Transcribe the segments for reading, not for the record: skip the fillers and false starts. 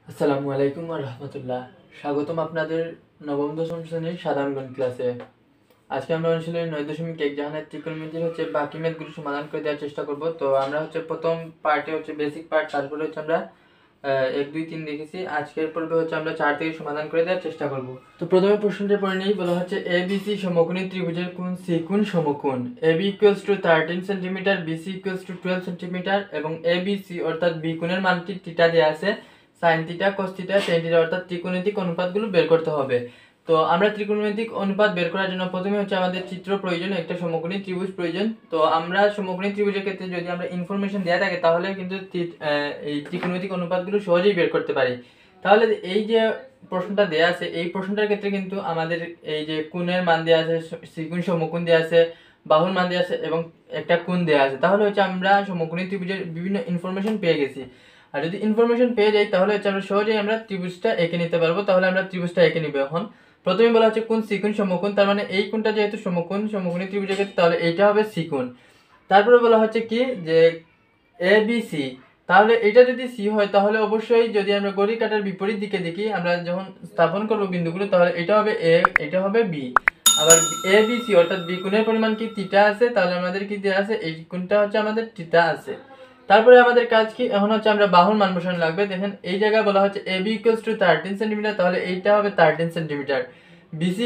আসসালামু আলাইকুম ওয়া রাহমাতুল্লাহ। স্বাগতম আপনাদের নবম দশম শ্রেণীর সাধারণ গণিত ক্লাসে। আজকে আমরা অনুশীলনী 9.1 জাহানের ত্রিকোণমিতির বাকি ম্যাথগুলো সমাধান করে দেওয়ার চেষ্টা করব। তো আমরা প্রথম পার্টে বেসিক পার্ট, তারপরে আমরা 1 2 3 দেখেছি। আজকের পর্বে আমরা 4 থেকে সমাধান করে দেওয়ার চেষ্টা করব। তো প্রথমে প্রশ্নটি পড়ে নেই। বলা হচ্ছে ABC সমকোণী ত্রিভুজের কোণ C সমকোণ। AB = 13 cm, BC = 12 cm এবং ABC অর্থাৎ B কোণের মানটি থিটা দেয়া আছে। sin theta, cos theta, tan theta অর্থাৎ ত্রিকোণমিতিক অনুপাতগুলো বের করতে হবে। তো আমরা ত্রিকোণমিতিক অনুপাত বের করার জন্য প্রথমে আমাদের চিত্র প্রয়োজন, একটা সমকোণী ত্রিভুজ প্রয়োজন। তো আমরা সমকোণী ত্রিভুজের ক্ষেত্রে যদি আমরা ইনফরমেশন দেয়া থাকে তাহলে কিন্তু এই ত্রিকোণমিতিক অনুপাতগুলো সহজেই বের করতে পারি। তাহলে এই যে প্রশ্নটা দেয়া আছে, এই প্রশ্নটার ক্ষেত্রে কিন্তু আমাদের এই যে কোণের মান দেয়া আছে, ত্রিকোণ সমকোণ দেয়া আছে, বাহুর মান দেয়া আছে এবং একটা কোণ দেয়া আছে। তাহলে আমরা সমকোণী ত্রিভুজের বিভিন্ন ইনফরমেশন পেয়ে গেছি। আর যদি ইনফরমেশন পেয়ে যাই তাহলে আমরা সহজেই আমরা ত্রিভুজটা এঁকে নিতে পারবো। তাহলে আমরা ত্রিভুজটা এঁকে নিব। এখন প্রথমে বলা হচ্ছে কোণ C সমকোণ, তার মানে এই কোণটা যেহেতু সমকোণী ত্রিভুজের ক্ষেত্রে, তাহলে এইটা হবে C কোণ। তারপরে বলা হচ্ছে কি যে ABC, তাহলে এটা যদি C হয় তাহলে অবশ্যই যদি আমরা ঘড়ি কাঁটার বিপরীত দিকে দেখি, আমরা যখন স্থাপন করব বিন্দুগুলো, তাহলে এটা হবে A, এটা হবে B। আবার ABC অর্থাৎ B কোণের পরিমাণ কি থিটা আছে, তাহলে আমাদের কি দেয়া আছে, এই কোণটা আমাদের থিটা আছে। তারপরে আমাদের কাজ কি, এখন আমরা বাহুর মান বসানো লাগবে। দেখেন এই জায়গায় বলা হচ্ছে AB = 13 cm, তাহলে এইটা হবে 13 cm। BC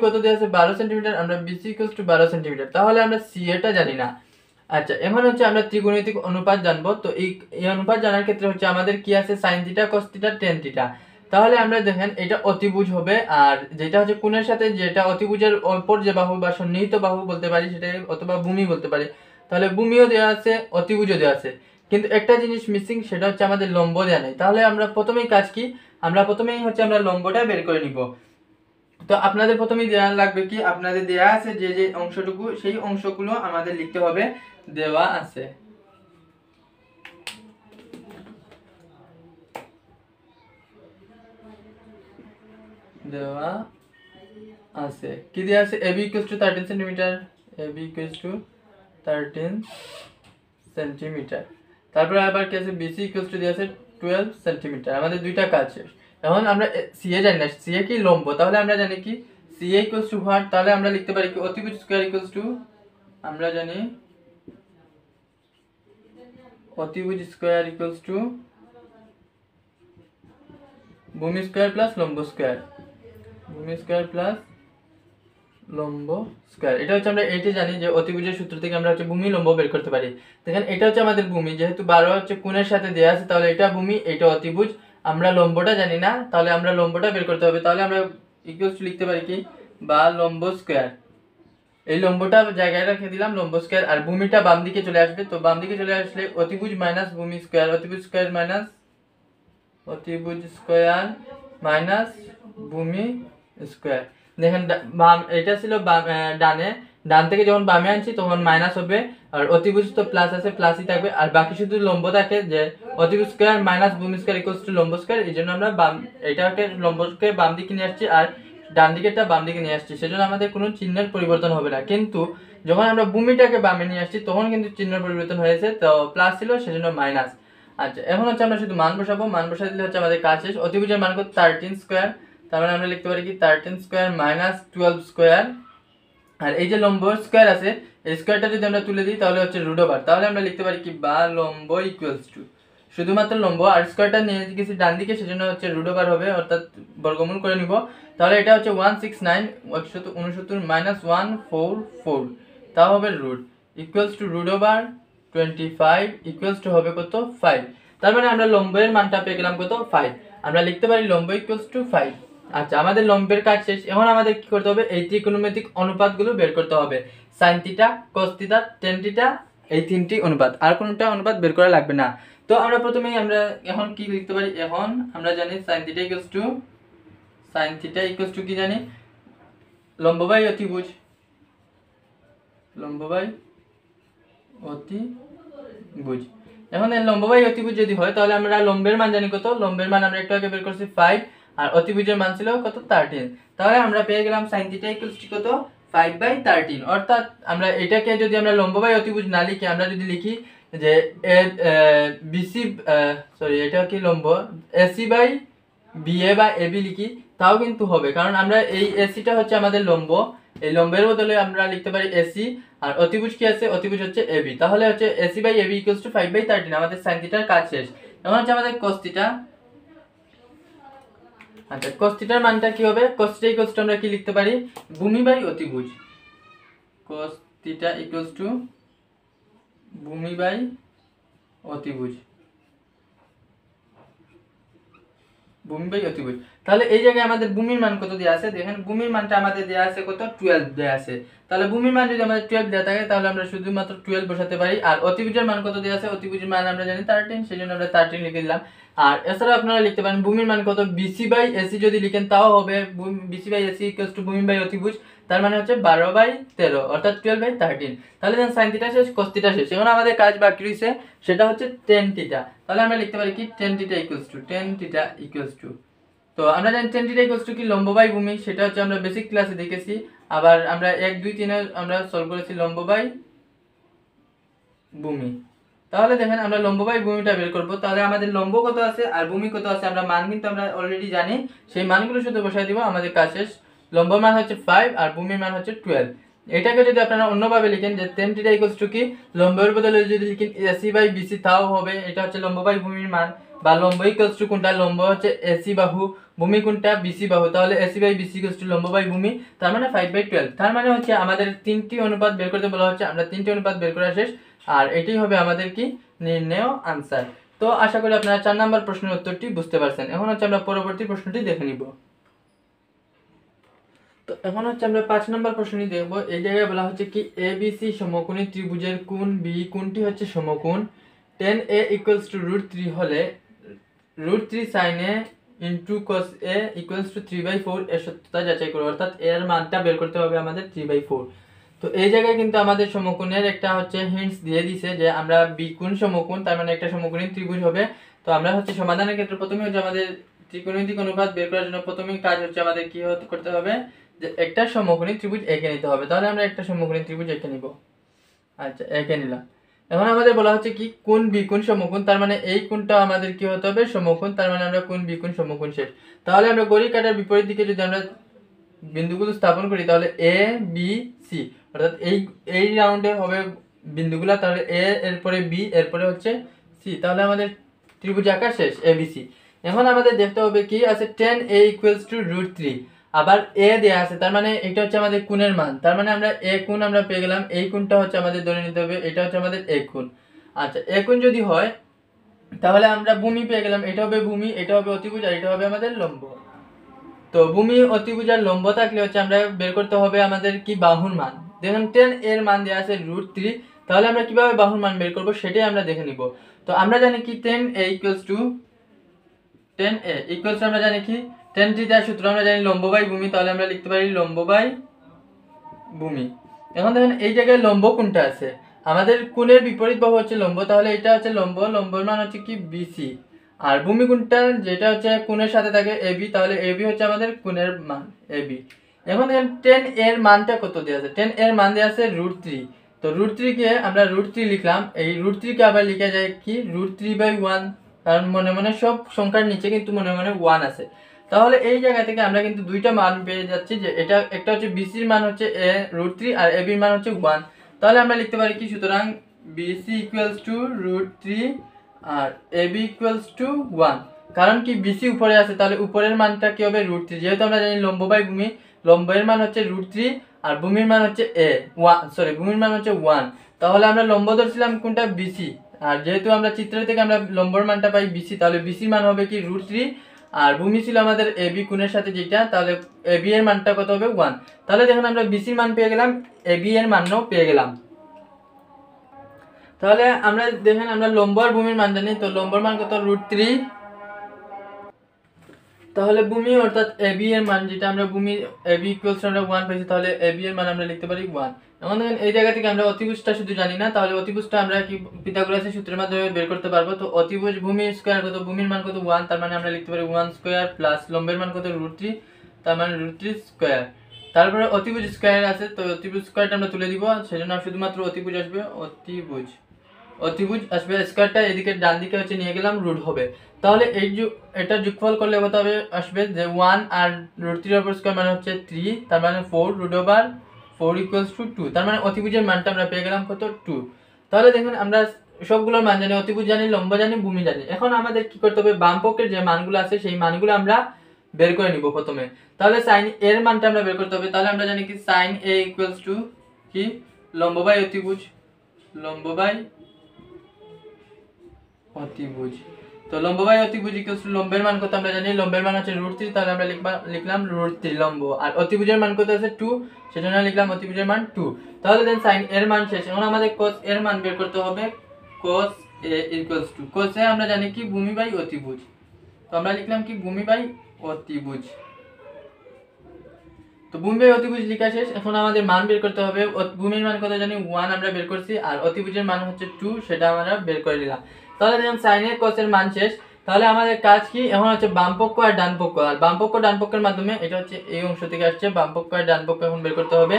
কত দেয়া আছে, 12 cm, আমরা BC 12 cm। তাহলে আমরা C এটা জানি না। আচ্ছা, এখন আমরা ত্রিকোণমিতিক অনুপাত জানবো। তো এই অনুপাত জানার ক্ষেত্রে আমাদের কি আছে, sin theta, cos theta, tan theta. তাহলে আমরা দেখেন এটা অতিভুজ হবে, আর যেটা কোণের সাথে যেটা অতিভুজের অপর যে বাহু বা সন্নিহিত বাহু বলতে পারি সেটা, অথবা ভূমি বলতে পারি। তাহলে ভূমিও দেওয়া আছে, অতিভুজও দেওয়া আছে, কিন্তু একটা জিনিস মিসিং, সেটা আমাদের লম্ব দেওয়া নেই। তাহলে আমরা প্রথমেই কাজ কি, আমরা প্রথমেই আমরা লম্বটা বের করে নিব। তো আপনাদের প্রথমেই দেওয়া লাগবে কি, আপনাদের দেওয়া আছে যে যে অংশটুকু, সেই অংশগুলো আমাদের লিখতে হবে। দেওয়া আছে, দেওয়া আছে কি দেওয়া আছে, AB = 13 cm, AB = 13 cm। তারপরে আবার কি আছে, BC দেওয়া আছে 12 cm। আমাদের দুইটা কাজ শেষ। এখন আমরা CA জানি না, CA কি লম্ব, তাহলে আমরা জানি কি CA = what, তাহলে আমরা লিখতে পারি কি অতিভুজ স্কয়ার আমরা জানি অতিভুজ স্কয়ার ভূমি স্কয়ার প্লাস লম্ব স্কয়ার, ভূমি স্কয়ার প্লাস লম্ব স্কয়ার। এটা আমরা এইটা জানি যে অতিভুজের সূত্র থেকে আমরা ভূমি লম্ব বের করতে পারি। দেখেন এটা আমাদের ভূমি, যেহেতু 12 কোণের সাথে দেয়া আছে, তাহলে এটা ভূমি, এটা অতিভুজ। আমরা লম্বটা জানি না, তাহলে আমরা লম্বটা বের করতে হবে। তাহলে আমরা ইকুয়ালস লিখতে পারি কি, বা লম্ব স্কয়ার। এই লম্বটা জায়গায় রেখে দিলাম, লম্ব স্কয়ার। আর ভূমিটা বাম দিকে চলে আসবে, তো বাম দিকে চলে আসলে অতিভুজ মাইনাস ভূমি স্কয়ার, অতিভুজ স্কয়ার মাইনাস অতিভুজ স্কয়ার মাইনাস ভূমি স্কয়ার। দেখেন বাম, এটা ছিল ডানে, ডান থেকে যখন বামে আনছি তখন মাইনাস হবে, আর অতিভুজ তো প্লাস আছে, প্লাসই থাকবে। আর বাকি শুধু লম্ব থাকে, যে অতিভুজ স্কয়ার মাইনাস ভূমি স্কয়ার = লম্ব স্কয়ার। এই জন্য আমরা এটাকে লম্বকে বাম দিকে নিয়ে আসছি, আর ডান দিকেরটা বাম দিকে নিয়ে আসছি, সেজন্য আমাদের কোনো চিহ্নের পরিবর্তন হবে না। কিন্তু যখন আমরা ভূমিটাকে বামে নিয়ে আসছি তখন কিন্তু চিহ্নের পরিবর্তন হয়েছে, তো প্লাস ছিল সেজন্য মাইনাস। আচ্ছা, এখন আমরা শুধু মান বসাবো, মান বসাই দিলে আমাদের কাজ শেষ। অতিভুজের মান কত, 13 স্কয়ার, তার মানে আমরা লিখতে পারি কি 13 স্কয়ার মাইনাস 12 স্কয়ার। আর এই যে লম্ব স্কয়ার আছে, এই স্কয়ারটা যদি আমরা তুলে দিই তাহলে √, তাহলে আমরা লিখতে পারি কি, বা লম্ব শুধুমাত্র লম্ব, আর স্কয়ারটা নিয়ে গেছি ডান দিকে, সেজন্য √, হবে, অর্থাৎ বর্গমূল করে নিব। তাহলে এটা 169 144 তাও হবে √, √25 হবে কত, 5। তার মানে আমরা লম্বের মানটা পেয়ে গেলাম কত, 5। আমরা লিখতে পারি লম্ব = 5। আচ্ছা, আমাদের লম্বের কাজ শেষ। এখন আমাদের কি করতে হবে, এই ত্রিকোণমিতিক অনুপাতগুলো বের করতে হবে। sin theta, cos theta, tan theta, এই তিনটি অনুপাত, আর কোনটা অনুপাত বের করা লাগবে না। তো আমরা প্রথমেই এখন কি লিখতে পারি, এখন আমরা জানি sin থিটা কি জানি, লম্ব বাই অতিভুজ, লম্ব বাই অতিভুজ। এখন লম্ব বাই অতিভুজ যদি হয় তাহলে আমরা লম্বের মান জানি কত, লম্বের মান আমরা একটু আগে বের করছি 5, আর অতিভুজের মান ছিল কত, 13। তাহলে আমরা পেয়ে গেলাম sin থিটা কত, 5/13। অর্থাৎ আমরা এটাকে যদি আমরা লম্ব বাই অতিভুজ না লিখে আমরা যদি লিখি যে BC, এটা কি লম্ব, AC/BC বিএ বা এবি লিখি তাও কিন্তু হবে, কারণ আমরা এই এসিটা হচ্ছে আমাদের লম্ব, এই লম্বের বদলে আমরা লিখতে পারি এসি, আর অতিভুজ কি আছে, অতিভুজ হচ্ছে এবি, তাহলে হচ্ছে AC by AB equals to 5/13। আমাদের সাইন থিটার কাজ শেষ। এখন হচ্ছে আমাদের cos থিটা। আচ্ছা, cos থিটার মানটা কি হবে? cos থিটা ইকুয়ালস টু আমরা কি লিখতে পারি, ভূমি বাই অতিভুজ। cos থিটা ইকুয়ালস টু ভূমি বাই অতিভুজ, ভূমি বাই অতিভুজ। তাহলে এই জায়গায় আমাদের ভূমির মান কত দেওয়া আছে, দেখেন ভূমির মানটা আমাদের দেওয়া আছে কত, 12 দেওয়া আছে। তাহলে ভূমির মান যদি আমাদের 12 দেওয়া থাকে তাহলে আমরা শুধুমাত্র 12 বসাতে পারি। আর অতিভুজের মান কত দেওয়া আছে, অতিভুজের মান আমরা জানি 13, সেজন্য আমরা 13 লিখে দিলাম। আর এছাড়া আপনারা লিখতে পারেন ভূমির মান কত, বিসি বাই এসি যদি লিখেন তাও হবে, BC by AC equals to ভূমি বাই অতিভুজ, তার মানে হচ্ছে 12/13 অর্থাৎ 12/13। তাহলে দেখেন সাইন থিটা শেষ, cos থিটা শেষ। এখন আমাদের কাজ বাকি রয়েছে, সেটা হচ্ছে tan থিটা। তাহলে আমরা লিখতে পারি কি, tan থিটা ইকুয়ালস টু, তো আমরা জানি tan থিটা ইকুয়ালস টু কি, লম্ব বাই ভূমি, সেটা হচ্ছে আমরা বেসিক ক্লাসে দেখেছি। আবার আমরা 1 2 3 আমরা সলভ করেছি লম্ব বাই ভূমি। তাহলে দেখেন আমরা লম্ব বাই ভূমিটা বের করব। তাহলে আমাদের লম্ব কত আছে আর ভূমি কত আছে আমরা মান কিন্তু আমরা অলরেডি জানি, সেই মানগুলো শুধু বসাই দিব, আমাদের কাজ শেষ। লম্ব মান হচ্ছে 5 আর ভূমির মান হচ্ছে 12। এটাকে যদি আপনারা অন্যভাবে লিখেন যে tan থিটা ইকুয়ালস টু কি, লম্বের বদলে যদি লিখেন এসি বাই বিসি তাও হবে, এটা হচ্ছে লম্ব বাই ভূমির মান। বা লম্ব ইকুয়ালস টু কোনটা, লম্ব হচ্ছে এসি বাহু, ভূমি কোনটা, বিসি বাহু, তাহলে AC by BC equals to লম্ব বাই ভূমি, তার মানে 5/12। তার মানে হচ্ছে আমাদের তিনটি অনুপাত বের করতে বলা হচ্ছে, আমরা তিনটি অনুপাত বের করা শেষ। আর এটাই হবে আমাদের কি, নির্ণেয় আনসার। তো আশা করি আপনারা 4 নম্বর প্রশ্নের উত্তরটি বুঝতে পারছেন। এখন হচ্ছে আমরা পরবর্তী প্রশ্নটি দেখে নিব। তো এখন হচ্ছে আমরা 5 নম্বর প্রশ্নটি দেখব। এই জায়গায় বলা হচ্ছে কি, এবিসি সমকোণী ত্রিভুজের কোণ বি কোণটি হচ্ছে সমকোণ, tan a ইকুয়ালস টু √3 হলে √3 sin a into cos a equals two 3/4 এর সত্যতা যাচাই করো, অর্থাৎ এর মানটা বের করতে হবে আমাদের 3/4। তো এই জায়গায় কিন্তু আমাদের সমকোণের একটা হচ্ছে হিন্টস দিয়ে দিছে যে আমরা বি কোণ সমকোণ, তার মানে একটা সমকোণী ত্রিভুজ হবে। তো আমরা হচ্ছে সমাধানের ক্ষেত্রে প্রথমে হচ্ছে আমাদের ত্রিকোণমিতিক অনুপাত বের করার জন্য প্রথমেই কাজ হচ্ছে আমাদের কি করতে হবে, যে একটা সমকোণী ত্রিভুজ এঁকে নিতে হবে। তাহলে আমরা একটা সমকোণী ত্রিভুজ এঁকে নিব। আচ্ছা, এঁকে নিলাম। এখন আমাদের বলা হচ্ছে কি, কোণ বি কোণ সমকোণ, তার মানে এই কোণটা আমাদের কি হতে হবে, সমকোণ, তার মানে আমরা কোণ বি কোণ সমকোণ শেষ। তাহলে আমরা ঘড়ি কাঁটার বিপরীত দিকে যদি আমরা বিন্দুগুলো স্থাপন করি তাহলে এ বি সি, অর্থাৎ এই রাউন্ডে হবে বিন্দুগুলো, তাহলে এ এরপরে বি এরপরে হচ্ছে সি, তাহলে আমাদের ত্রিভুজ আঁকা শেষ এবিসি। এখন আমাদের দেখতে হবে কি আছে, tan a ইকুয়ালস টু √3, আবার এ দেয়া আছে, তার মানে এটা হচ্ছে আমাদের কোণের মান, তার মানে আমরা এ কোণ আমরা পেয়ে গেলাম, এই কোণটা হচ্ছে আমাদের ধরে নিতে হবে, এটা হচ্ছে আমাদের এ কোণ। আচ্ছা, এ কোণ যদি হয় তাহলে আমরা ভূমি পেয়ে গেলাম, এটা হবে ভূমি, এটা হবে অতিভুজ, আর এটা হবে আমাদের লম্ব। তো ভূমি অতিভুজ আর লম্ব থাকলে হচ্ছে আমরা বের করতে হবে আমাদের কি, বাহুর মান। দেখুন tan এর মান দেওয়া আছে √3, তাহলে আমরা কিভাবে বাহুর মান বের করব সেটাই আমরা দেখে নিব। তো আমরা জানি কি, tan a ইকুয়ালস টু আমরা জানি কি, tan থিটার সূত্র আমরা জানি লম্ব বাই ভূমি, তাহলে আমরা লিখতে পারি লম্ব বাই ভূমি। এখন দেখেন এই জায়গায় লম্ব কোনটা আছে, আমাদের কোণের বিপরীত বাহু হচ্ছে লম্ব, তাহলে এটা হচ্ছে লম্ব, লম্বর মান হচ্ছে কি, বিসি। আর ভূমি কোণটা যেটা হচ্ছে কোণের সাথে থাকে এবি, তাহলে এবি হচ্ছে আমাদের কোণের মান এবি। এখন দেখেন tan এর মানটা কত দেওয়া আছে, tan এর মান দেওয়া আছে √3। তো √3 কে আমরা √3 লিখলাম, এই √3 কে আবার লিখা যায় কি, √3/1, কারণ মনে মনে সব সংখ্যার নিচে কিন্তু মনে মনে 1 আছে। তাহলে এই জায়গা থেকে আমরা কিন্তু দুইটা মান পেয়ে যাচ্ছি, যে এটা একটা হচ্ছে বিসির মান হচ্ছে √3 আর এবির মান হচ্ছে 1। তাহলে আমরা লিখতে পারি কি, সুতরাং বিসি ইকুয়ালস টু √3 আর এবি ইকুয়ালস টু 1। কারণ কি, বিসি উপরে আছে, তাহলে উপরের মানটা কি হবে, √3, যেহেতু আমরা জানি লম্ব বাই ভূমি, লম্বের মান হচ্ছে √3 আর ভূমির মান হচ্ছে ভূমির মান হচ্ছে 1। তাহলে আমরা লম্ব ধরছিলাম কোনটা, বিসি, আর যেহেতু আমরা চিত্র থেকে আমরা লম্বর মানটা পাই বিসি, তাহলে বিসির মান হবে কি, √3, আর ভূমি ছিল আমাদের এবি কোণের সাথে যেটা, তাহলে এবি এর মানটা কত হবে, 1। তাহলে দেখুন আমরা বিসির মান পেয়ে গেলাম, এবি এর মানও পেয়ে গেলাম। তাহলে আমরা দেখেন আমরা লম্ব আর ভূমির মান জানি, তো লম্বর মান কত, √3, তাহলে ভূমি অর্থাৎ এবি এর মান যেটা আমরা ভূমি এবি ইকুয়ালস আমরা 1 পেয়েছি, তাহলে এবি এর মান আমরা লিখতে পারি 1। এখন দেখেন এই জায়গা থেকে আমরা অতিভুজটা শুধু জানি না, তাহলে অতিভুজটা আমরা কি পিথাগোরাসের সূত্রের মাধ্যমে বের করতে পারবো। তো অতিভুজ ভূমি স্কয়ার কত, ভূমির মান কত 1, তার মানে আমরা লিখতে পারি 1 স্কয়ার প্লাস লম্বের মান কত, √3, তার মানে √3 স্কয়ার। তারপরে অতিভুজ স্কয়ার আছে, তো অতিভুজ স্কয়ারটা আমরা তুলে দিব, সেজন্য শুধুমাত্র অতিভুজ আসবে, অতিভুজ আসবে, স্কোয়ারটা এদিকে ডান দিকে হচ্ছে নিয়ে গেলাম, রুট হবে। তাহলে এটা যোগফল করলে কত হবে আসবে যে 1 আর √3 এর উপর স্কোয়ার মানে হচ্ছে 3, তার মানে 4 √4 = 2। তার মানে অতিভুজের মানটা আমরা পেয়ে গেলাম কত 2। তাহলে দেখুন আমরা সবগুলোর মান জানি, অতিভুজ জানি, লম্ব জানি, ভূমি জানি। এখন আমাদের কি করতে হবে, বাম পক্ষের যে মানগুলো আছে সেই মানগুলো আমরা বের করে নিব প্রথমে। তাহলে sin এর মানটা আমরা বের করতে হবে। তাহলে আমরা জানি কি sin a = কি লম্ব বাই অতিভুজ, লম্ব বাই অতিভুজ। তো লম্ব বাই অতিভুজ লম্বের মান কত আমরা জানি, লম্বের মান হচ্ছে √3, তাহলে আমরা লিখলাম √3 লম্ব, আর অতিভুজের মান কত আছে 2, সেজন্য লিখলাম অতিভুজের মান 2। তাহলে দেন sin এর মান শেষ। এখন আমাদের cos এর মান বের করতে হবে। cos a = cos a আমরা জানি কি ভূমি বাই অতিভুজ, তো আমরা লিখলাম কি ভূমি বাই অতিভুজ। তো ভূমি বাই অতিভুজ লেখা শেষ। এখন আমাদের মান বের করতে হবে। ভূমির মান কত জানি 1 আমরা বের করছি, আর অতিভুজের মান হচ্ছে 2, সেটা আমরা বের করে নিলাম। তাহলে দেখুন sin এর cos এর মান শেষ। তাহলে আমাদের কাজ কি, এখন হচ্ছে বাম পক্ষ আর ডান পক্ষ, আর বাম পক্ষ ডান পক্ষের মাধ্যমে এটা হচ্ছে এই অংশ থেকে আসছে, বাম পক্ষ আর ডান পক্ষ এখন বের করতে হবে।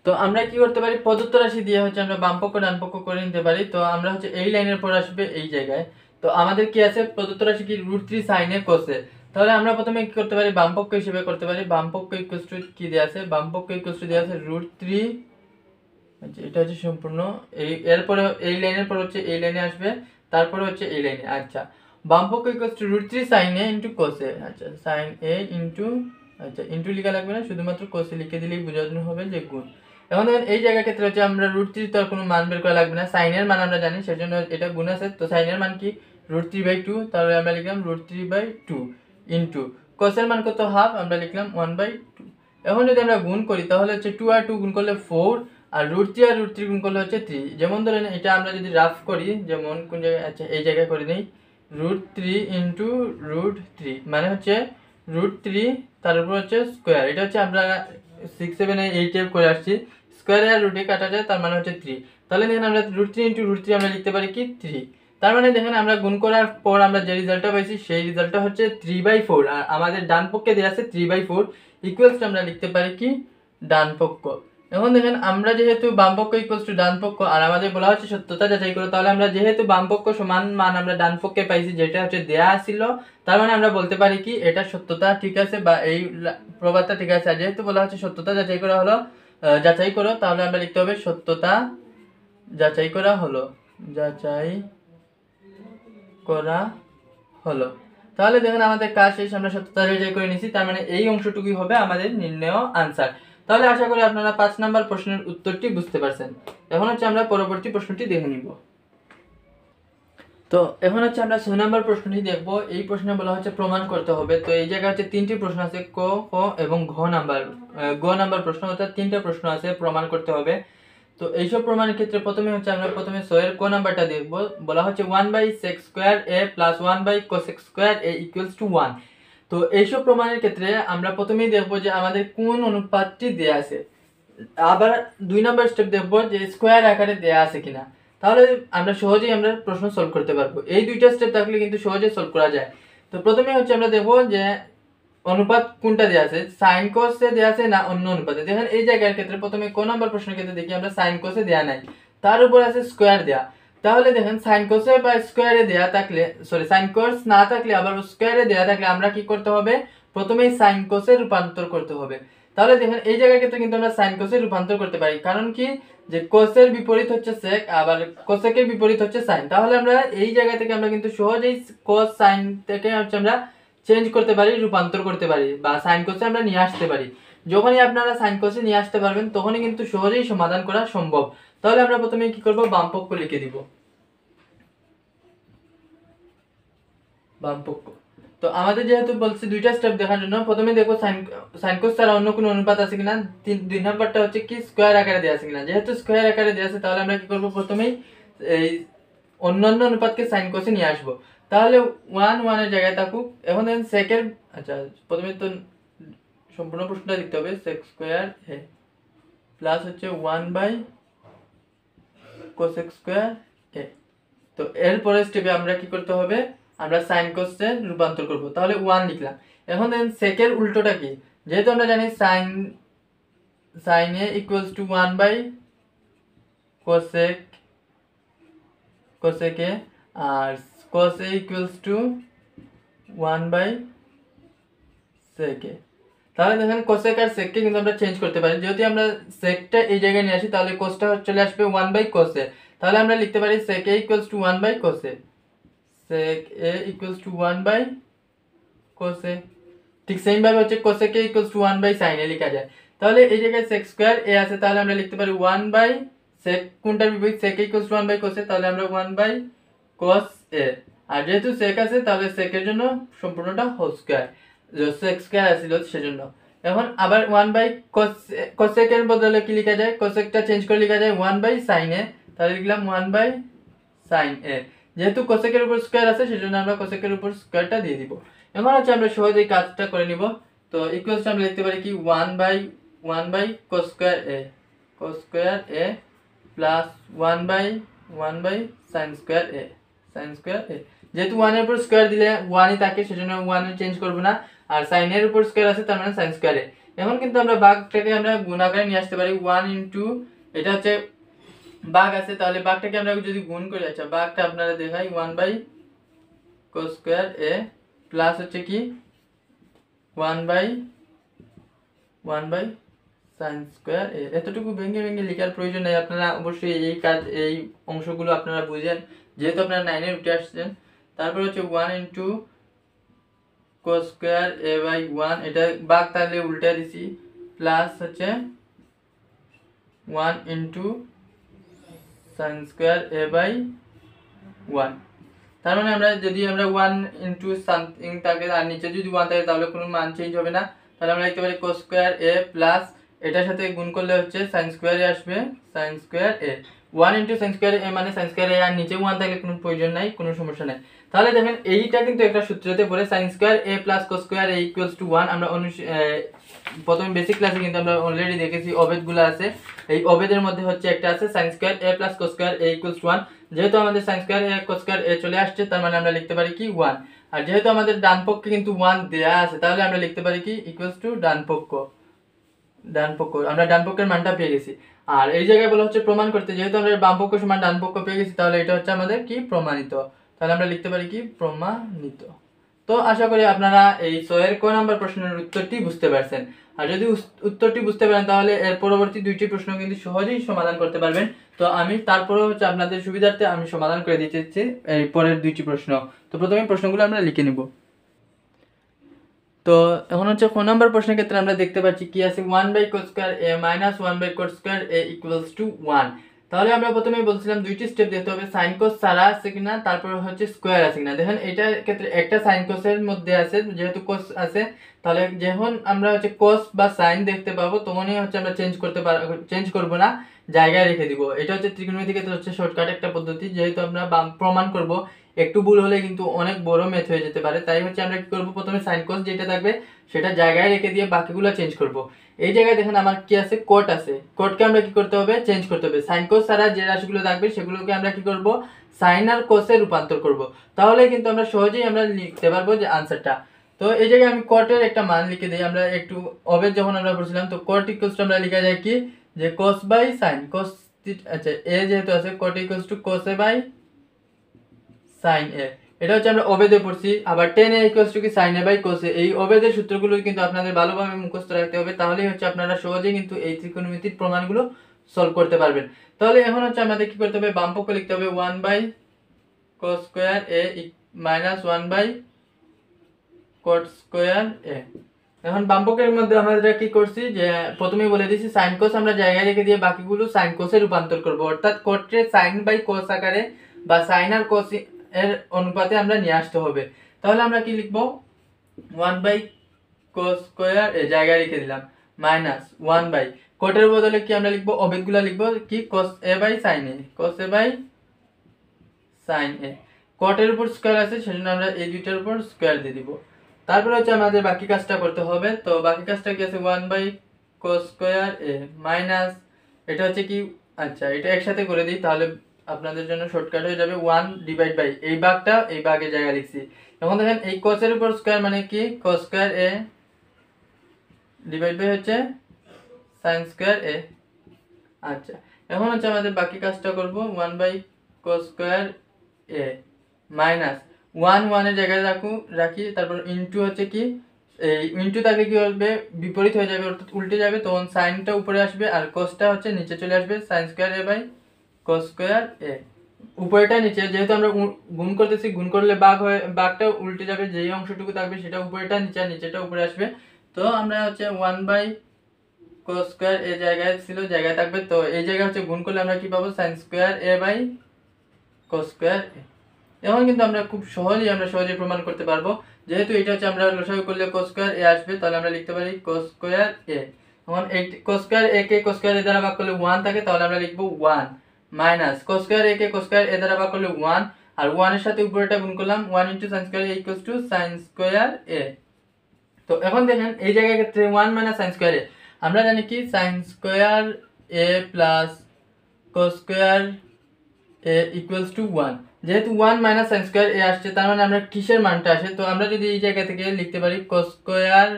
তো আমরা কি করতে পারি, প্রদত্ত রাশি দিয়ে হচ্ছে আমরা বাম পক্ষ ডান পক্ষ করে নিতে পারি। তো আমরা হচ্ছে এই লাইনের পর আসবে এই জায়গায়। তো আমাদের কি আছে, প্রদত্ত রাশি কি √3 sin a cos a। তাহলে আমরা প্রথমে কি করতে পারি, বাম পক্ষ হিসেবে করতে পারি। বাম পক্ষ কি দেয়া আছে, বাম পক্ষ দেয়া আছে √3, আচ্ছা এটা হচ্ছে সম্পূর্ণ এই, এরপরে এই লাইনের পর হচ্ছে এই লাইনে আসবে, তারপরে হচ্ছে এই লাইনে। আচ্ছা বাম পক্ষ √3 sin a cos a, আচ্ছা sin a আচ্ছা ইনটু লেখা লাগবে না, শুধুমাত্র cos a লিখে দিলেই বোঝানো হবে যে গুণ। এখন দেখুন এই জায়গা ক্ষেত্রে হচ্ছে আমরা √3 তো আর কোনো মান বের করা লাগবে না, sin এর মান আমরা জানি, সেজন্য এটা গুণ আছে। তো sin এর মান কি √3/2, তাহলে আমরা লিখলাম √3/2 ইনটু cos এর মান কত হাফ, আমরা লিখলাম 1/2। এখন যদি আমরা গুণ করি তাহলে হচ্ছে 2 আর 2 গুণ করলে 4, আর √3 আর √3 গুণ করলে হচ্ছে 3। যেমন ধরেন এটা আমরা যদি রাফ করি, যেমন কোন জায়গায়, আচ্ছা এই জায়গায় করে নেই, √3 ইনটু √3 মানে হচ্ছে √3 তার উপর হচ্ছে স্কোয়ার। এটা হচ্ছে আমরা 6, 7, 8 করে আসছি, স্কোয়ারে আর রুটে কাটা যায়, তার মানে হচ্ছে 3। তাহলে দেখেন আমরা √3 ইনটু √3 আমরা লিখতে পারি কি 3। তার মানে দেখেন আমরা গুণ করার পর আমরা যে রেজাল্টটা পাইছি সেই রেজাল্টটা হচ্ছে 3/4, আর আমাদের ডান পক্ষে দেওয়া আছে 3/4 ইকুয়ালস আমরা লিখতে পারি কি ডান পক্ষ। এখন দেখেন আমরা যেহেতু বাম পক্ষ ইকুয়ালস টু ডান পক্ষ, আর আমাদের বলা হচ্ছে সত্যতা যাচাই করো, তাহলে আমরা যেহেতু বাম পক্ষ সমান মান আমরা ডান পক্ষে পাইছি যেটা হচ্ছে দেয়া ছিল, তার মানে আমরা বলতে পারি কি এটা সত্যতা ঠিক আছে, বা এই প্রবাদটা ঠিক আছে। আর যেহেতু বলা হচ্ছে সত্যতা যাচাই করা হলো, যাচাই করো, তাহলে আমরা লিখতে হবে সত্যতা যাচাই করা হলো, যাচাই করা হলো। তাহলে দেখুন আমাদের কাজ শেষ, আমরা সত্যতা যাচাই করে নিয়েছি, তার মানে এই অংশটুকুই হবে আমাদের নির্ণয় আনসার। তাহলে আশা করি আপনারা 5 নাম্বার প্রশ্নের উত্তরটি বুঝতে পারছেন। এখন হচ্ছে আমরা পরবর্তী প্রশ্নটি দেখে নিব। তো এখন হচ্ছে আমরা 6 নাম্বার প্রশ্নটি দেখব। এই প্রশ্নে বলা হচ্ছে প্রমাণ করতে হবে। তো এই জায়গায় হচ্ছে 3টি প্রশ্ন আছে, ক, খ এবং ঘ নাম্বার প্রশ্ন, অর্থাৎ 3টা প্রশ্ন আছে, প্রমাণ করতে হবে। তো এইসব প্রমাণের ক্ষেত্রে প্রথমে হচ্ছে আমরা 6 এর ক নাম্বারটা দেখব। বলা হচ্ছে 1/sec² a + 1/cosec² a = 1। তো এইসব প্রমাণের ক্ষেত্রে আমরা প্রথমেই দেখব যে আমাদের কোন অনুপাতটি দেয়া আছে, আবার 2 নাম্বার স্টেপ দেখব যে স্কোয়ার আকারে দেয়া আছে কিনা। তাহলে আমরা সহজেই প্রশ্ন সলভ করতে পারবো। এই দুইটা স্টেপ থাকলে কিন্তু সহজেই সলভ করা যায়। তো প্রথমে হচ্ছে আমরা দেখব যে অনুপাত কোনটা দেয়া আছে, sin cos এ দেয়া আছে না অন্য অনুপাতে। দেখেন এই জায়গার ক্ষেত্রে প্রথমে ক নাম্বার প্রশ্নের ক্ষেত্রে দেখি আমরা sin cos এ দেয়া নাই, তার উপর আছে স্কোয়ার দেয়া। তাহলে দেখেন sin cos এ বা স্কোয়ারে দেয়া থাকলে, sin cos না থাকলে আবার স্কোয়ারে দেয়া থাকলে আমরা কি করতে হবে, প্রথমেই sin cos এ রূপান্তর করতে হবে। তাহলে দেখেন এই জায়গার ক্ষেত্রে কিন্তু আমরা sin cos এ রূপান্তর করতে পারি, কারণ কি যে cos এর বিপরীত হচ্ছে sec, আবার cosec এর বিপরীত হচ্ছে sin। তাহলে আমরা এই জায়গা থেকে আমরা কিন্তু সহজেই cos sin থেকে হচ্ছে আমরা চেঞ্জ করতে পারি, রূপান্তর করতে পারি, বা sin cos এ আমরা নিয়ে আসতে পারি। যখনই আপনারা sin cos এ নিয়ে আসতে পারবেন তখনই কিন্তু সহজেই সমাধান করা সম্ভব। তাহলে আমরা প্রথমে কি করব, বাম পক্ষ লিখে দিব, বাম পক্ষ। তো আমাদের যেহেতু বলছি দুইটা স্টেপ দেখার জন্য, প্রথমে দেখো sin cos ছাড়া অন্য কোনো অনুপাত আছে কিনা। 2 নাম্বারটা হচ্ছে কি স্কোয়ার আকারে দেওয়া আছে কিনা। যেহেতু স্কোয়ার আকারে দেওয়া আছে তাহলে আমরা কি করব, প্রথমেই এই অন্যান্য অনুপাতকে sin cos এ নিয়ে আসবো। তাহলে 1 এর জায়গায় থাকুক। এখন দেখেন সেকের, আচ্ছা প্রথমে তো সম্পূর্ণ প্রশ্নটা লিখতে হবে, sec² a প্লাস হচ্ছে 1/cosec² a। তো এরপরে স্টেপে আমরা কি করতে হবে, আমরা sin cos এ রূপান্তর করব। তাহলে 1 লিখলাম। এখন দেখেন সেকের উল্টোটা কি, যেহেতু আমরা জানি sin a = 1/cosec cosec a, আর cos a equals to 1 by sec a। তাহলে দেখেন কোসেক আর সেককে কিন্তু আমরা চেঞ্জ করতে পারি। যদি আমরা সেকটা এই জায়গায় নিয়ে আসি তাহলে কোসটা চলে আসবে 1 বাই cos a। তাহলে আমরা লিখতে পারি sec a equals to 1 by cos a, sec a equals to 1 by cos a। ঠিক সেম ভাবে হচ্ছে cosec a equals to 1 by sin a লেখা যায়। তাহলে এই জায়গায় sec স্কয়ার a আছে, তাহলে আমরা লিখতে পারি 1 বাই sec কোনটার বিপরীত sec a equals to 1 by cos a, তাহলে আমরা 1 বাই cos a। আর যেহেতু sec আছে তাহলে sec এর জন্য সম্পূর্ণটা হোল স্কয়ার, যে sec স্কয়ার আছিল সেজন্য। এখন আবার 1 বাই cosec এর বদলে কি লেখা যায়, cosecটা চেঞ্জ করে লেখা যায় 1 বাই sin a, তাহলে লিখলাম 1 বাই sin a। যেহেতু cosec এর উপর স্কয়ার আছে সেজন্য আমরা cosec এর উপর স্কয়ারটা দিয়ে দিব। এখন হচ্ছে আমরা সহজেই কাজটা করে নিব। তো ইকুয়ালস আমরা লিখতে পারি কি 1 by cos square a plus 1 by sin square a। যেহেতু 1 এর উপর স্কয়ার দিলে 1 ই থাকে সেজন্য 1 এর চেঞ্জ করব না, আর sin এর উপর স্কয়ার আছে তার মানে sin স্কয়ার a। এখন কিন্তু আমরা ভাগটাকে আমরা গুণ আকারে নিয়ে আসতে পারি 1 ইনটু, এটা হচ্ছে ভাগ আছে তাহলে ভাগটাকে আমরা যদি গুণ করি, আচ্ছা ভাগটা আপনারা দেখাই 1 by cos square a plus হচ্ছে কি 1 বাই sin স্কয়ার a। এতটুকু ভেঙে ভেঙে লেখার প্রয়োজন নেই, আপনারা অবশ্যই এই অংশগুলো আপনারা বুঝেন যেহেতু আপনারা 9 এ উঠে আসছেন। তারপর হচ্ছে 1 into cos square a by 1, এটা ভাগ তাহলে উল্টা দিছি, প্লাস হচ্ছে 1 into sin square a by 1। তার মানে আমরা যদি আমরা 1 ইনটু সামথিং থাকে আর নিচে যদি 1 থাকে তাহলে কোনো মান চেঞ্জ হবে না। তাহলে আমরা লিখতে পারি cos স্কয়ার a প্লাস এটার সাথে গুণ করলে হচ্ছে sin স্কয়ার a আসবে, sin square a। 1 into sin square a মানে sin স্কয়ার a, আর নিচে 1 থাকলে কোনো প্রয়োজন নাই, কোনো সমস্যা নাই। তাহলে দেখেন এইটা কিন্তু একটা সূত্রতে পড়ে sin square a plus cos square a equals to 1। আমরা প্রথমে বেসিক ক্লাসে কিন্তু আমরা অলরেডি দেখেছি অবেদগুলো আছে, এই অবেদের মধ্যে হচ্ছে একটা আছে sin square a plus cos square a equals to 1। যেহেতু আমাদের sin square a cos square a চলে আসছে তার মানে আমরা লিখতে পারি কি 1। আর যেহেতু আমাদের ডান পক্ষে কিন্তু 1 দেয়া আছে তাহলে আমরা লিখতে পারি কি ইকুয়ালস টু ডান পক্ষ, আমরা ডান পক্ষের মানটা পেয়ে গেছি। আর এই জায়গায় বলা হচ্ছে প্রমাণ করতে, যেহেতু আমরা বাম পক্ষ সমান ডান পক্ষ পেয়ে গেছি তাহলে এটা হচ্ছে আমাদের কি প্রমাণিত, তাহলে আমরা লিখতে পারি কি প্রমাণিত। তো আশা করি আপনারা এই 6 এর ক নাম্বার প্রশ্নের উত্তরটি বুঝতে পারছেন। আর যদি উত্তরটি বুঝতে পারেন তাহলে এর পরবর্তী দুইটি প্রশ্ন কিন্তু সহজেই সমাধান করতে পারবেন। তো আমি তারপরে হচ্ছে আপনাদের সুবিধার্থে আমি সমাধান করে দিতেছি এই পরের দুইটি প্রশ্ন। তো প্রথমে প্রশ্নগুলো আমরা লিখে নেব। তো এখন হচ্ছে ক নাম্বার প্রশ্নের ক্ষেত্রে আমরা দেখতে পাচ্ছি কি আছে 1 by cos square a minus 1 by cot square a equals to 1। তাহলে আমরা প্রথমেই বলছিলাম দুইটি স্টেপ দিতে হবে, sin cos ছাড়া আছে কিনা তারপর হচ্ছে স্কয়ার আছে কিনা। দেখেন এটার ক্ষেত্রে একটা sin cos এর মধ্যে আছে, যেহেতু cos আছে তাহলে যখন আমরা হচ্ছে cos বা sin দেখতে পাবো তখনই হচ্ছে আমরা চেঞ্জ করব না, জায়গায় রেখে দিব। এটা হচ্ছে ত্রিকোণমিতির ক্ষেত্রে হচ্ছে শর্টকাট একটা পদ্ধতি, যেহেতু আমরা প্রমাণ করব একটু ভুল হলে কিন্তু অনেক বড় ম্যাথ হয়ে যেতে পারে। তাই হচ্ছে আমরা কি করব, প্রথমে sin cos যেটা থাকবে সেটা জায়গায় রেখে দিয়ে বাকিগুলো চেঞ্জ করব। এই জায়গায় দেখেন আমার কি আছে cot আছে, cot কে আমরা কি করতে হবে চেঞ্জ করতে হবে। sin cos ছাড়া যে রাশিগুলো থাকবে সেগুলোকে আমরা কি করব sin আর cos এ রূপান্তর করব, তাহলে কিন্তু আমরা সহজেই আমরা লিখতে পারবো যে আনসারটা। তো এই জায়গায় আমি cot এর একটা মান লিখে দেই, আমরা একটু অবেদ যখন আমরা পড়ছিলাম তো cot ইকুয়ালস টু আমরা লেখা যায় কি যে cos বাই sin cos, আচ্ছা a যেহেতু আছে cot equals to cos a by sin a, এটা হচ্ছে আমরা অবেদে পড়ছি। আবার tan a ইকুয়ালস টু কি sin a by cos a, এই অবেদের সূত্রগুলো কিন্তু আপনাদের ভালোভাবে মুখস্থ রাখতে হবে, তাহলেই হচ্ছে আপনারা সহজেই কিন্তু এই ত্রিকোণমিতির প্রমাণগুলো সলভ করতে পারবেন। তাহলে এখন হচ্ছে আমাদের কি করতে হবে, বাম পক্ষ লিখতে হবে 1 by cos square a minus 1 by cot square a। এখন বাম পক্ষের মধ্যে আমরা কি করছি যে প্রথমেই বলে দিয়েছি sin cos আমরা জায়গায় রেখে দিয়ে বাকিগুলো sin cos এ রূপান্তর করব, অর্থাৎ cot কে sin বাই cos আকারে বা sin আর cos এর অনুপাতে আমরা নিয়ে আসতে হবে। তাহলে আমরা কি লিখব 1 বাই cos স্কয়ার এ জায়গায় রেখে দিলাম মাইনাস 1 বাই cot এর বদলে কি আমরা লিখব অবেদগুলো লিখব কি cos a by sin a, cos a by sin a। cot এর উপর স্কয়ার আছে সেজন্য আমরা এই দুইটার উপর স্কয়ার দিয়ে দিব। তারপর হচ্ছে আমাদের বাকি কাজটা করতে হবে। তো বাকি কাজটা কি আছে 1 by cos square a minus এটা হচ্ছে কি, আচ্ছা এটা একসাথে করে দিই তাহলে আপনাদের জন্য শর্টকাট হয়ে যাবে, 1 ডিভাইড বাই এই ভাগটা এই ভাগের জায়গায় লিখছি। এখন দেখেন এই cos এর উপর স্কয়ার মানে কি cos square a divide by হচ্ছে sin স্কয়ার a। আচ্ছা এখন হচ্ছে আমাদের বাকি কাজটা করব 1 by cos square A minus 1 এর জায়গায় রাখি, তারপর ইনটু হচ্ছে কি এই ইনটু থাকলে কি হবে বিপরীত হয়ে যাবে, অর্থাৎ উল্টে যাবে, তখন সাইনটা উপরে আসবে আর কোসটা হচ্ছে নিচে চলে আসবে, sine square A by cos square A. উপরেটা নিচে, যেহেতু আমরা গুণ করতেছি, গুণ করলে বাঘটা উল্টে যাবে, যেই অংশটুকু থাকবে সেটা উপরেটা নিচে আর নিচেটা উপরে আসবে। তো আমরা হচ্ছে 1 বাই কোস স্কোয়ার এ জায়গায় ছিল, জায়গায় থাকবে, তো এই জায়গায় হচ্ছে গুণ করলে আমরা কি পাবো sine square A by cos square A. এখন কিন্তু আমরা খুব সহজেই প্রমাণ করতে পারবো, যেহেতু এটা হচ্ছে আমরা লসাগু করলে কোস স্কোয়ার এ আসবে, তাহলে আমরা লিখতে পারি কোস স্কোয়ার এ। এখন এই কোস স্কোয়ার এ কে কোস স্কোয়ার এ দ্বারা ভাগ করলে 1 থাকে, তাহলে আমরা লিখবো 1 মাইনাস কোস স্কোয়ার এ কে কোস স্কোয়ার এ দ্বারা ভাগ করলে 1, আর 1 এর সাথে উপরেটা গুণ করলাম, 1 into sine square A equals to sine square A. তো এখন দেখেন এই জায়গায় ক্ষেত্রে 1 মাইনাস সাইন স্কোয়ার এ, আমরা জানি কি sign square A plus cos square A equals to 1, যেহেতু 1 মাইনাস সাইন স্কোয়ার এ আসছে, তার মানে আমরা কিসের মানটা আসে, তো আমরা যদি এই জায়গা থেকে লিখতে পারি কোস স্কোয়ার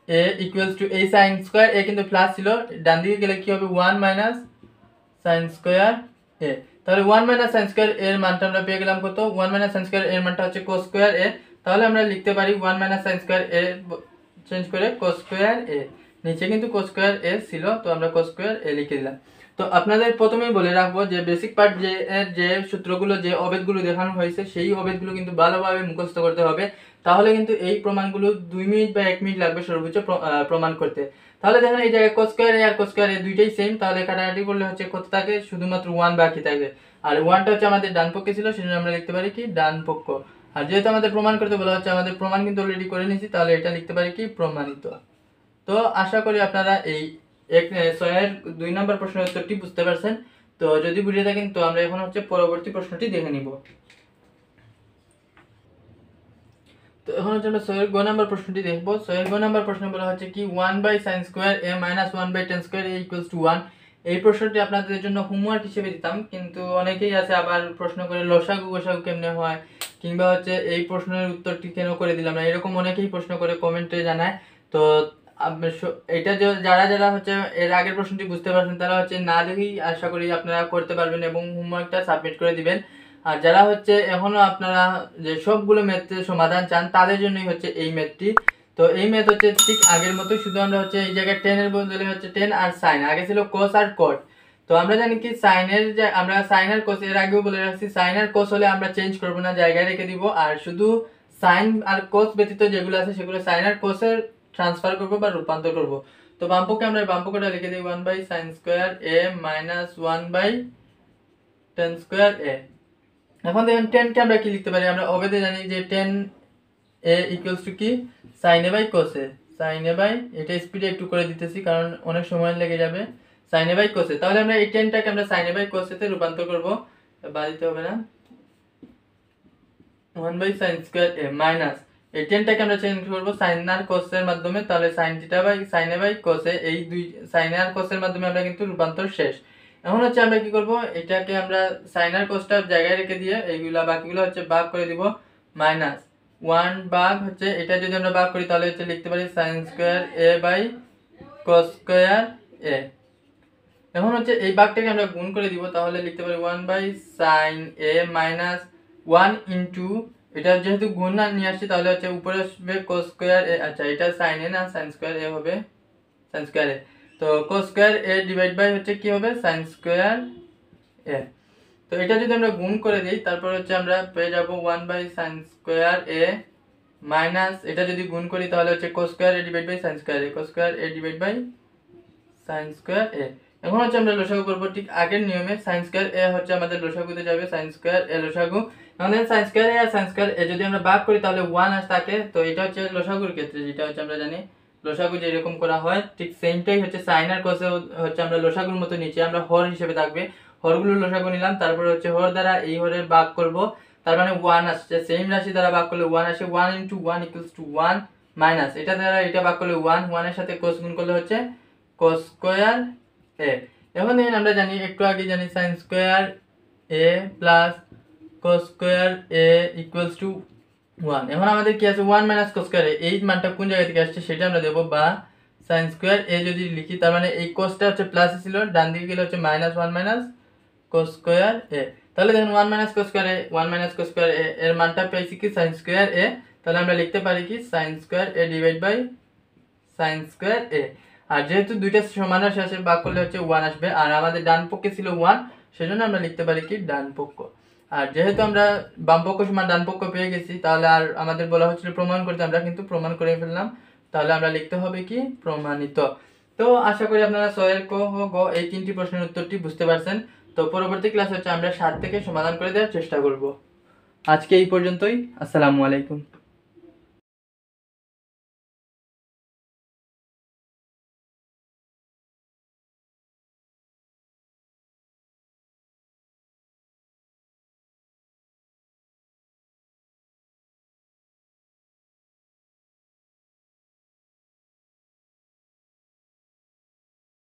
এ ইকুয়ালস টু এই সাইন স্কোয়ার এ কিন্তু প্লাস ছিল, ডান দিকে গেলে কি হবে 1 মাইনাস সাইন স্কোয়ার এ, তাহলে 1 মাইনাস সাইন স্কোয়ার এর মানটা আমরা পেয়ে গেলাম কত, 1 মাইনাস সাইন স্কোয়ার এর মানটা হচ্ছে কোস স্কোয়ার এ, তাহলে আমরা লিখতে পারি 1 মাইনাস সাইন স্কোয়ার এ চেঞ্জ করে কোস স্কোয়ার এ, নিচে কিন্তু কোস স্কোয়ার এ ছিল, তো আমরা কোস স্কোয়ার এ লিখে দিলাম। তো আপনাদের প্রথমেই বলে রাখবো যে বেসিক পার্ট যে সূত্রগুলো যে অবেদগুলো দেখানো হয়েছে সেই অবেদগুলো কিন্তু ভালোভাবে মুখস্থ করতে হবে, তাহলে কিন্তু এই প্রমাণগুলো 2 মিনিট বা 1 মিনিট লাগবে সর্বোচ্চ প্রমাণ করতে। তাহলে দেখেন এই জায়গায় কোস স্কোয়ার এ আর কোস স্কোয়ার এ দুইটাই সেম, তাহলে কাটাকাটি করলে হচ্ছে কত থাকে, শুধুমাত্র 1 বাকি থাকে, আর 1টা হচ্ছে আমাদের ডান পক্ষে ছিল, সেজন্য আমরা লিখতে পারি কি ডান পক্ষ। আর যেহেতু আমাদের প্রমাণ করতে বলা হচ্ছে, আমাদের প্রমাণ কিন্তু অলরেডি করে নিয়েছি, তাহলে এটা লিখতে পারি কি প্রমাণিত। তো আশা করি আপনারা এই 6 নম্বর প্রশ্নের উত্তরটি বুঝতে পারছেন। তো যদি বুঝে থাকেন, তো আমরা এখন হচ্ছে পরবর্তী প্রশ্নটি দেখে নিব। তো এখন হচ্ছে আমরা 6 নম্বর প্রশ্নটি দেখবো। 6 নম্বর প্রশ্ন বলা হচ্ছে কি 1 by sine square A minus 1 by tan square A equals to 1। এই প্রশ্নটি আপনাদের জন্য হোমওয়ার্ক হিসেবে দিতাম, কিন্তু অনেকেই আছে আবার প্রশ্ন করে লসাগু গোসাগু কেমনে হয়, কিংবা হচ্ছে এই প্রশ্নের উত্তরটি কেন করে দিলাম না, এরকম অনেকেই প্রশ্ন করে কমেন্টে জানায়। তো এটা যারা যারা হচ্ছে এর আগের প্রশ্নটি বুঝতে পারছেন, তারা হচ্ছে না দেখেই আশা করি আপনারা করতে পারবেন এবং হোমওয়ার্কটা সাবমিট করে দিবেন। আর যারা হচ্ছে এখনো আপনারা যে সবগুলো ম্যাথের সমাধান চান, তাদের জন্যই হচ্ছে এই ম্যাথটি। তো এই ম্যাথ হচ্ছে ঠিক আগের মতোই, শুধু আমরা হচ্ছে এই জায়গায় টেন এর বদলে হচ্ছে টেন আর সাইন, আগে ছিল কোস আর কট। তো আমরা জানি কি সাইনের যে আমরা সাইন আর কোস এর আগেও বলে রাখছি, সাইন আর কোস হলে আমরা চেঞ্জ করবো না, জায়গায় রেখে দিব, আর শুধু সাইন আর কোস ব্যতীত যেগুলো আছে সেগুলো সাইন আর কোসের ট্রান্সফার করবো বা রূপান্তর করবো। তো বামপক্ষে আমরা বামপক্ষটা লিখে দিই 1 by sine square A minus 1 by tan square A. এখন দেখেন 10 কে আমরা কি লিখতে পারি, আমরা অবেদে জানি যে 10 এ ইকুয়ালস টু কি sine A by cos a, sine A by, এটা স্পিডে একটু করে দিতেছি কারণ অনেক সময় লেগে যাবে, sine A by cos a. তাহলে আমরা এই 10টাকে আমরা sine A by cos a তে রূপান্তর করব, বাদ দিতে হবে না, 1 by sine square A minus এই 10টাকে আমরা চেঞ্জ করব সাইন আর কোস এর মাধ্যমে, তাহলে sine theta by sine A by cos A, এই দুই সাইন আর কোস এর মাধ্যমে আমরা কিন্তু রূপান্তর শেষ। এখন হচ্ছে আমরা কি করব, এটাকে আমরা সাইন আর কোসটা জায়গায় রেখে দিয়ে এইগুলা বাকিগুলো হচ্ছে ভাগ করে দিব, মাইনাস 1 ভাগ হচ্ছে এটা যদি আমরা ভাগ করি তাহলে হচ্ছে লিখতে পারি sine square A by cos square A. এখন হচ্ছে এই ভাগটাকে আমরা গুণ করে দিব, তাহলে লিখতে পারি 1 by sine a minus 1 into, এটা যেহেতু গুণ না নিয়ে আসছি তাহলে হচ্ছে উপরে আসবে কোস স্কয়ার এ, আচ্ছা এটা সাইন এ না সাইন স্কয়ার এ হবে, সাইন স্কয়ার এ, তো cos square A divide by হচ্ছে কি হবে সাইন স্কয়ার এ। তো এটা যদি আমরা গুণ করে দিই তারপর হচ্ছে আমরা পেয়ে যাব 1 by sine square A minus, এটা যদি গুণ করি তাহলে হচ্ছে cos square A divide by sine square A, cos square A divide by sine square A. এখন হচ্ছে আমরা লসাগু করব ঠিক আগের নিয়মে, সাইন স্কয়ার এ হচ্ছে আমাদের লসাগুতে যাবে, সাইন স্কয়ার এ লসাগু, আমাদের sign square A R sign square এ যদি আমরা ভাগ করি তাহলে 1 আসে থাকে, তো এটা হচ্ছে লসাগুর ক্ষেত্রে, যেটা হচ্ছে আমরা জানি লসাগু যেরকম করা হয় ঠিক সেমটাই হচ্ছে সাইন আর কোসে হচ্ছে আমরা লসাগুর মতো নিচে আমরা হর হিসেবে থাকবে, হরগুলো লসাগু নিলাম, তারপরে হচ্ছে হর দ্বারা এই হরের ভাগ করব, তার মানে 1 আসছে, সেম রাশি দ্বারা ভাগ করলে 1 আসে, 1 ইনটু 1 ইকুয়ালস টু 1 মাইনাস এটা দ্বারা এটা ভাগ করলে 1 এর সাথে কোস গুণ করলে হচ্ছে কোস স্কয়ার এ। এখন দেখেন আমরা জানি একটু আগে জানি sign square A plus cos square A equals to 1। এখন আমাদের কি আছে 1 মাইনাস কোস স্কয়ার এ, এই মানটা কোন জায়গা থেকে আসছে সেটা আমরা দেব, বা সাইন স্কয়ার এ যদি লিখি তার মানে এই কোসটা হচ্ছে প্লাস ছিল, ডান দিকে গেলে হচ্ছে -1 মাইনাস কোস স্কয়ার এ। তাহলে দেখুন 1 মাইনাস কস স্কয়ার এ 1 মাইনাস কস স্কয়ার এ এর মানটা পেয়েছি কি sin স্কয়ার এ। তাহলে আমরা লিখতে পারি কি sin square A divide by sin square A. আর যেহেতু দুইটা সমান রাশি আছে ভাগ করলে হচ্ছে 1 আসবে, আর আমাদের ডান পক্ষে ছিল 1, সেজন্য আমরা লিখতে পারি কি ডান পক্ষ। আর যেহেতু আমরা বাম পক্ষ সমান ডান পক্ষ পেয়ে গেছি, তাহলে আর আমাদের বলা হচ্ছিল প্রমাণ করতে, আমরা কিন্তু প্রমাণ করে ফেললাম। তাহলে আমরা লিখতে হবে কি প্রমাণিত। তো আশা করি আপনারা 6 এর ক খ গ এই তিনটি প্রশ্নের উত্তরটি বুঝতে পারছেন। তো পরবর্তী ক্লাসে হচ্ছে আমরা 7 থেকে সমাধান করে দেওয়ার চেষ্টা করব। আজকে এই পর্যন্তই। আসসালামু আলাইকুম।